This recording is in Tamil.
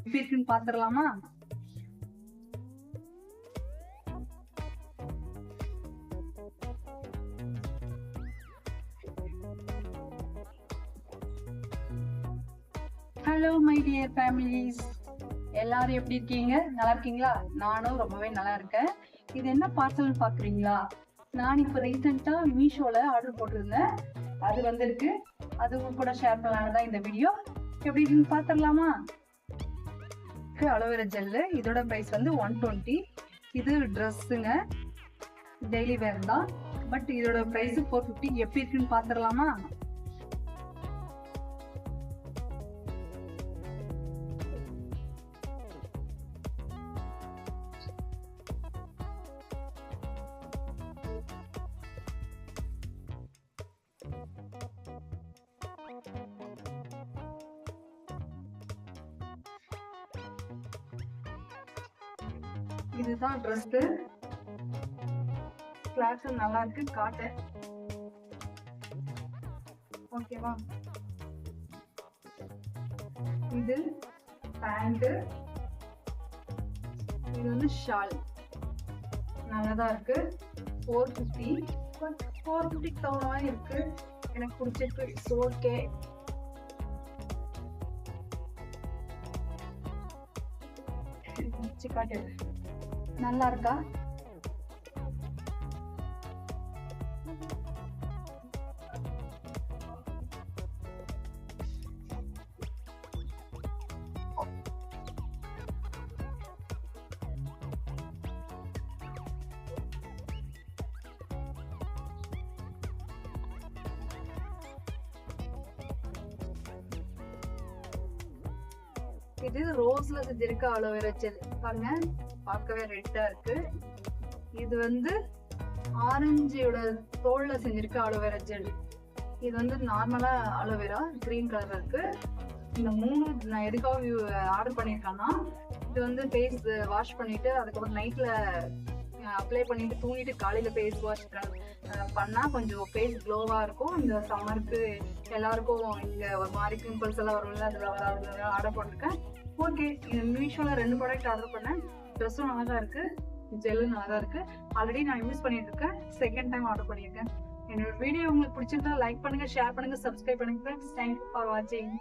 எப்படி இருக்குன்னு பாத்துடலாமா? ஹலோ மை டியர் ஃபேமிலிஸ், எல்லாரும் எப்படி இருக்கீங்க? நல்லா இருக்கீங்களா? நானும் ரொம்பவே நல்லா இருக்கேன். இது என்ன பார்சல் பாக்குறீங்களா? நான் இப்போ ரீசெண்டா மீஷோல ஆர்டர் போட்டிருந்தேன், அது வந்திருக்கு. அது உங்க கூட ஷேர் பண்ணலான்னு தான் இந்த வீடியோ. எப்படி இருக்குன்னு பாத்துடலாமா? அலோவேரா ஜெல்லு, இதோட பிரைஸ் வந்து 120. இது ட்ரெஸ்ஸுங்க, டெய்லி வேர் தான். பட் இதோட பிரைஸ் 450. எப்படி இருக்குன்னு பாத்துடலாமா? இதுதான் ட்ரெஸ். கிளாஸ் நல்லா இருக்கு, காட்டன். ஓகேவா? இது பேண்ட், இது வந்து ஷால். நல்லதா இருக்கு. 450. 450 தௌரமா இருக்கு. எனக்கு பிடிச்சிருக்கு. It's okay. காட்டு, நல்லா இருக்கா? இது ரோஸ்ல செஞ்சிருக்க அலோவேரா ஜெல். பாருங்க, பார்க்கவே ரெட்டா இருக்கு. இது வந்து ஆரஞ்சோட தோல்ல செஞ்சிருக்க அலோவேரா ஜெல். இது வந்து நார்மலா அலோவேரா கிரீன் கலர்ல இருக்கு. இந்த 3 நான் எதுக்காக ஆர்டர் பண்ணிருக்கேன்னா, இது வந்து ஃபேஸ் வாஷ் பண்ணிட்டு அதுக்கப்புறம் நைட்ல அப்ளை பண்ணிட்டு தூங்கிட்டு காலையில ஃபேஸ் வாஷ் பண்ணா கொஞ்சம் ஃபேஸ் க்ளோவா இருக்கும். இந்த சம்மருக்கு எல்லாருக்கும் இங்க ஒரு மாதிரி பிம்பிள்ஸ் எல்லாம் வரும்ல, அதுல வராது. ஆர்டர் பண்ணிருக்கேன். ஓகே, மீஷோல 2 ப்ராடக்ட் ஆர்டர் பண்ணேன். ட்ரெஸ்ஸும் நல்லா தான் இருக்கு, ஜெல்லும் நல்லா தான் இருக்கு. ஆல்ரெடி நான் யூஸ் பண்ணிட்டு இருக்கேன், செகண்ட் டைம் ஆர்டர் பண்ணியிருக்கேன். என்னோட வீடியோ உங்களுக்கு பிடிச்சிருந்தா லைக் பண்ணுங்க, ஷேர் பண்ணுங்க, சப்ஸ்கிரைப் பண்ணுங்க. தேங்க்யூ ஃபார் வாட்சிங்.